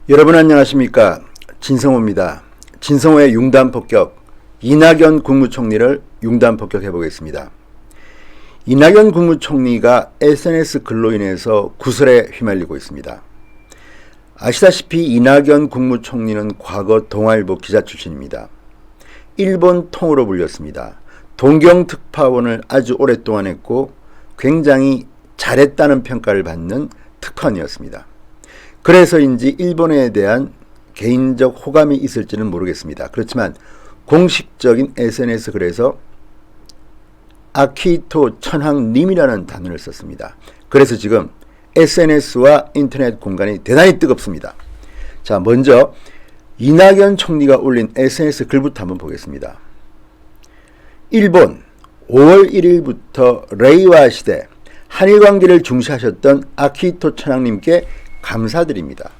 여러분 안녕하십니까? 진성호입니다. 진성호의 융단폭격, 이낙연 국무총리를 융단폭격해 보겠습니다. 이낙연 국무총리가 SNS 글로 인해서 구설에 휘말리고 있습니다. 아시다시피 이낙연 국무총리는 과거 동아일보 기자 출신입니다. 일본 통으로 불렸습니다. 동경특파원을 아주 오랫동안 했고 굉장히 잘했다는 평가를 받는 특파원이었습니다. 그래서인지 일본에 대한 개인적 호감이 있을지는 모르겠습니다. 그렇지만 공식적인 SNS 글에서 아키히토 천황님이라는 단어를 썼습니다. 그래서 지금 SNS와 인터넷 공간이 대단히 뜨겁습니다. 자, 먼저 이낙연 총리가 올린 SNS 글부터 한번 보겠습니다. 일본 5월 1일부터 레이와 시대 한일 관계를 중시하셨던 아키히토 천황님께 감사드립니다.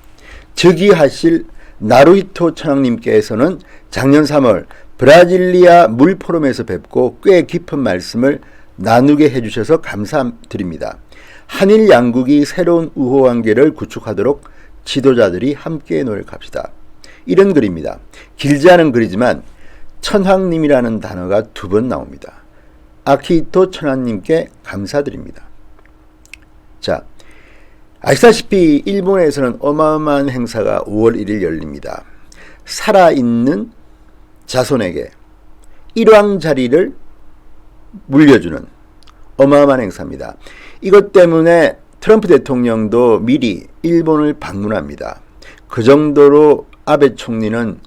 즉위하실 나루히토 천황님께서는 작년 3월 브라질리아 물포럼에서 뵙고 꽤 깊은 말씀을 나누게 해주셔서 감사드립니다. 한일 양국이 새로운 우호관계를 구축하도록 지도자들이 함께 노력합시다. 이런 글입니다. 길지 않은 글이지만 천황님이라는 단어가 2번 나옵니다. 아키히토 천황님께 감사드립니다. 자, 아시다시피 일본에서는 어마어마한 행사가 5월 1일 열립니다. 살아있는 자손에게 일왕 자리를 물려주는 어마어마한 행사입니다. 이것 때문에 트럼프 대통령도 미리 일본을 방문합니다. 그 정도로 아베 총리는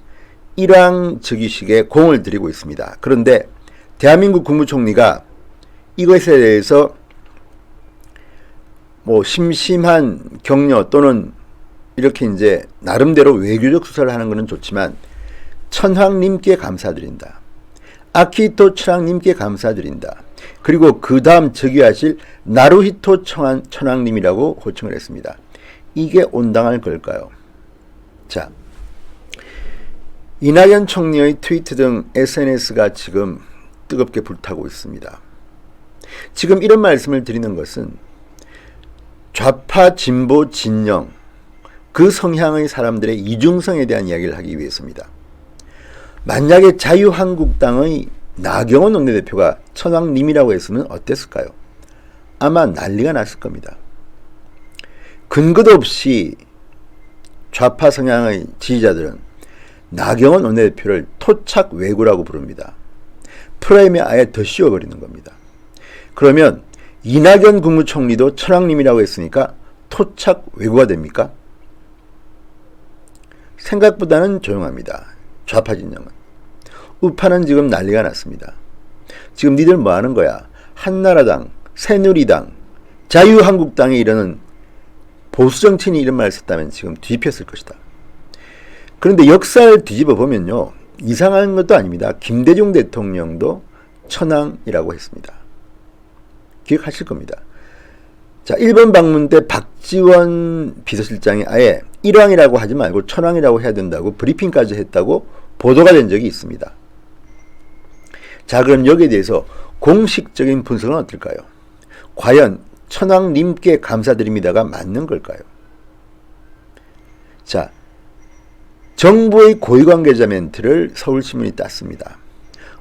일왕 즉위식에 공을 들이고 있습니다. 그런데 대한민국 국무총리가 이것에 대해서 심심한 격려 또는 이렇게 이제 나름대로 외교적 수사를 하는 것은 좋지만 천황님께 감사드린다. 아키히토 천황님께 감사드린다. 그리고 그 다음 즉위하실 나루히토 천황님이라고 호칭을 했습니다. 이게 온당할 걸까요? 자, 이낙연 총리의 트위트 등 SNS가 지금 뜨겁게 불타고 있습니다. 지금 이런 말씀을 드리는 것은 좌파, 진보, 진영 그 성향의 사람들의 이중성에 대한 이야기를 하기 위해서입니다. 만약에 자유한국당의 나경원 원내대표가 천황님이라고 했으면 어땠을까요? 아마 난리가 났을 겁니다. 근거도 없이 좌파 성향의 지지자들은 나경원 원내대표를 토착 왜구라고 부릅니다. 프레임에 아예 더 씌워버리는 겁니다. 그러면 이낙연 국무총리도 천황님이라고 했으니까 토착 왜구가 됩니까? 생각보다는 조용합니다. 좌파 진영은. 우파는 지금 난리가 났습니다. 지금 니들 뭐 하는 거야? 한나라당, 새누리당, 자유한국당이 이러는 보수정치인이 이런 말을 썼다면 지금 뒤집혔을 것이다. 그런데 역사를 뒤집어 보면요, 이상한 것도 아닙니다. 김대중 대통령도 천황이라고 했습니다. 기억하실 겁니다. 자, 일본 방문 때 박지원 비서실장이 아예 일왕이라고 하지 말고 천황이라고 해야 된다고 브리핑까지 했다고 보도가 된 적이 있습니다. 자, 그럼 여기에 대해서 공식적인 분석은 어떨까요? 과연 천황님께 감사드립니다가 맞는 걸까요? 자, 정부의 고위관계자 멘트를 서울신문이 땄습니다.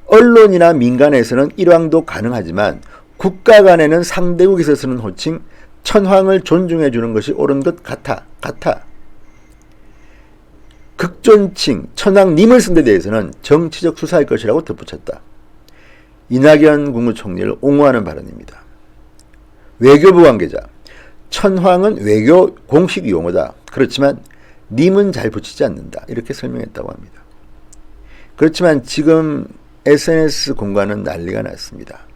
언론이나 민간에서는 일왕도 가능하지만 국가 간에는 상대국에서 쓰는 호칭 천황을 존중해 주는 것이 옳은 것 같아. 극존칭 천황님을 쓴 데 대해서는 정치적 수사일 것이라고 덧붙였다. 이낙연 국무총리를 옹호하는 발언입니다. 외교부 관계자, 천황은 외교 공식 용어다. 그렇지만 님은 잘 붙이지 않는다. 이렇게 설명했다고 합니다. 그렇지만 지금 SNS 공간은 난리가 났습니다.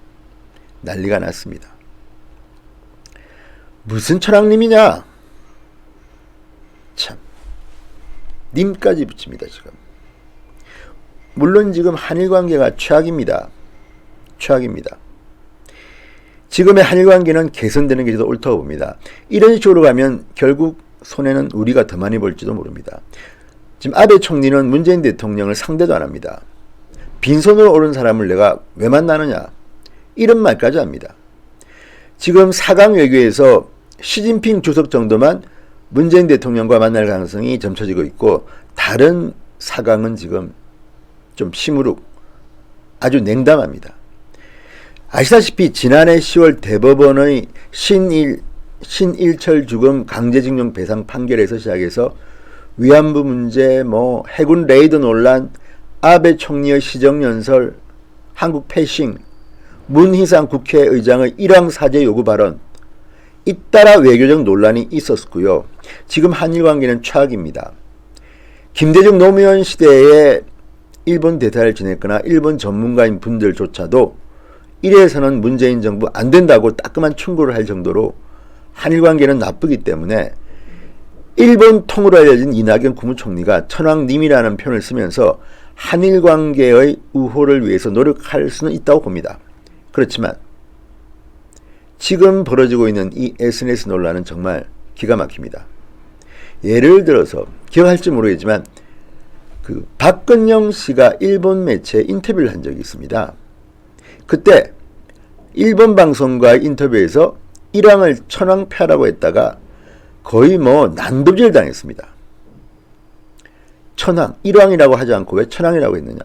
난리가 났습니다. 무슨 천황님이냐? 참, 님까지 붙입니다. 지금 물론 지금 한일관계가 최악입니다. 지금의 한일관계는 개선되는 게 더 옳다고 봅니다. 이런 식으로 가면 결국 손해는 우리가 더 많이 볼지도 모릅니다. 지금 아베 총리는 문재인 대통령을 상대도 안 합니다. 빈손으로 오른 사람을 내가 왜 만나느냐, 이런 말까지 합니다. 지금 4강 외교에서 시진핑 주석 정도만 문재인 대통령과 만날 가능성이 점쳐지고 있고 다른 사강은 지금 좀 시무룩 아주 냉담합니다. 아시다시피 지난해 10월 대법원의 신일철 죽음 강제징용 배상 판결에서 시작해서 위안부 문제, 해군 레이더 논란, 아베 총리의 시정연설, 한국 패싱, 문희상 국회의장의 일왕사죄 요구 발언, 잇따라 외교적 논란이 있었고요. 지금 한일 관계는 최악입니다. 김대중 노무현 시대에 일본 대사를 지냈거나 일본 전문가인 분들조차도 이래서는 문재인 정부 안 된다고 따끔한 충고를 할 정도로 한일 관계는 나쁘기 때문에 일본 통으로 알려진 이낙연 국무총리가 천황님이라는 표현을 쓰면서 한일 관계의 우호를 위해서 노력할 수는 있다고 봅니다. 그렇지만 지금 벌어지고 있는 이 SNS 논란은 정말 기가 막힙니다. 예를 들어서 기억할지 모르겠지만 박근영 씨가 일본 매체에 인터뷰를 한 적이 있습니다. 그때 일본 방송과의 인터뷰에서 일왕을 천황폐하라고 했다가 거의 난도질 당했습니다. 천황, 일왕이라고 하지 않고 왜 천황이라고 했느냐.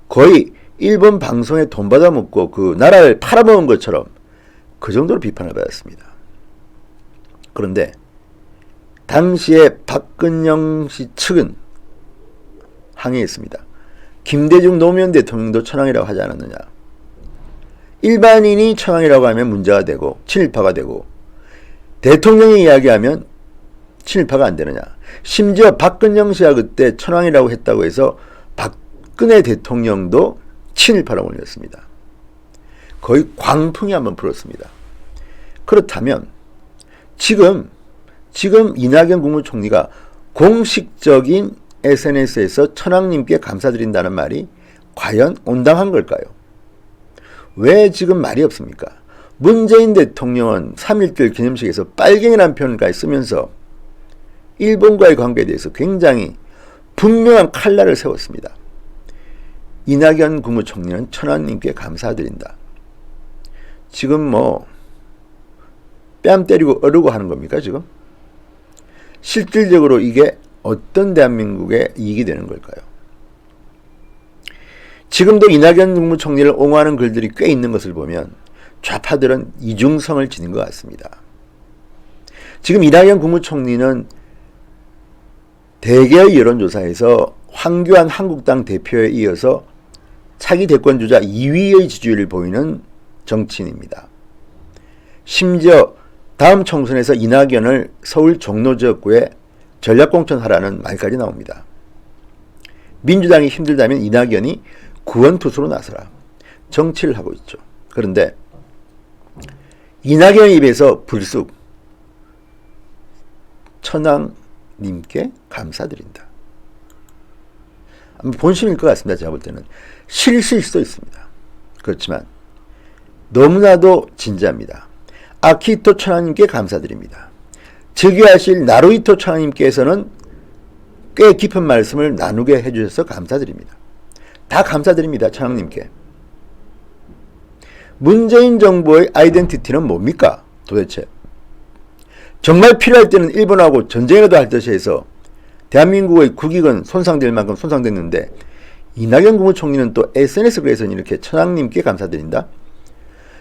거의 일본 방송에 돈 받아먹고 그 나라를 팔아먹은 것처럼 그 정도로 비판을 받았습니다. 그런데 당시에 박근영 씨 측은 항의했습니다. 김대중 노무현 대통령도 천황이라고 하지 않았느냐. 일반인이 천황이라고 하면 문제가 되고 친일파가 되고 대통령이 이야기하면 친일파가 안 되느냐. 심지어 박근영 씨가 그때 천황이라고 했다고 해서 박근혜 대통령도 친일파라고 올렸습니다. 거의 광풍이 한번 불었습니다. 그렇다면 지금 이낙연 국무총리가 공식적인 SNS에서 천황님께 감사드린다는 말이 과연 온당한 걸까요? 왜 지금 말이 없습니까? 문재인 대통령은 3.1절 기념식에서 빨갱이라는 표현까지 쓰면서 일본과의 관계에 대해서 굉장히 분명한 칼날을 세웠습니다. 이낙연 국무총리는 천황님께 감사드린다. 지금 뺨 때리고 어르고 하는 겁니까 지금? 실질적으로 이게 어떤 대한민국의 이익이 되는 걸까요? 지금도 이낙연 국무총리를 옹호하는 글들이 꽤 있는 것을 보면 좌파들은 이중성을 지닌 것 같습니다. 지금 이낙연 국무총리는 대개의 여론조사에서 황교안 한국당 대표에 이어서 차기 대권주자 2위의 지지율을 보이는 정치인입니다. 심지어 다음 총선에서 이낙연을 서울 종로 지역구에 전략공천하라는 말까지 나옵니다. 민주당이 힘들다면 이낙연이 구원투수로 나서라. 정치를 하고 있죠. 그런데 이낙연 입에서 불쑥 천황님께 감사드린다. 아마 본심일 것 같습니다. 제가 볼 때는. 실수일 수도 있습니다. 그렇지만 너무나도 진지합니다. 아키히토 천황님께 감사드립니다. 즉위하실 나루히토 천황님께서는 꽤 깊은 말씀을 나누게 해주셔서 감사드립니다. 다 감사드립니다. 천황님께. 문재인 정부의 아이덴티티는 뭡니까? 도대체. 정말 필요할 때는 일본하고 전쟁이라도 할 듯이 해서 대한민국의 국익은 손상될 만큼 손상됐는데 이낙연 국무총리는 또 SNS 글에서는 이렇게 천황님께 감사드린다?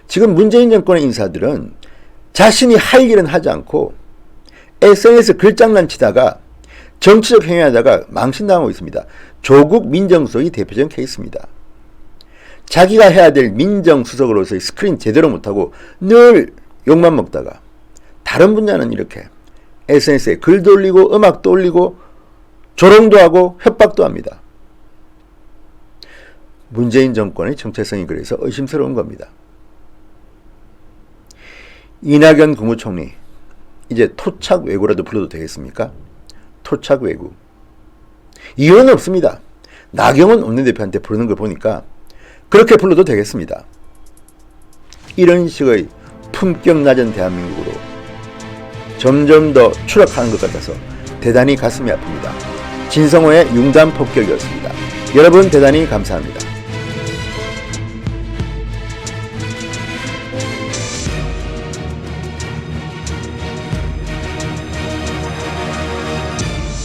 지금 문재인 정권의 인사들은 자신이 할 일은 하지 않고 SNS 글장난 치다가 정치적 행위하다가 망신당하고 있습니다. 조국 민정수석이 대표적인 케이스입니다. 자기가 해야 될 민정수석으로서의 스크린 제대로 못하고 늘 욕만 먹다가 다른 분야는 이렇게 SNS에 글도 올리고 음악도 올리고 조롱도 하고 협박도 합니다. 문재인 정권의 정체성이 그래서 의심스러운 겁니다. 이낙연 국무총리 이제 토착 외구라도 불러도 되겠습니까? 토착 외구. 이유는 없습니다. 나경원 원내대표한테 부르는 걸 보니까 그렇게 불러도 되겠습니다. 이런 식의 품격 낮은 대한민국으로 점점 더 추락하는 것 같아서 대단히 가슴이 아픕니다. 진성호의 융단 폭격이었습니다. 여러분 대단히 감사합니다.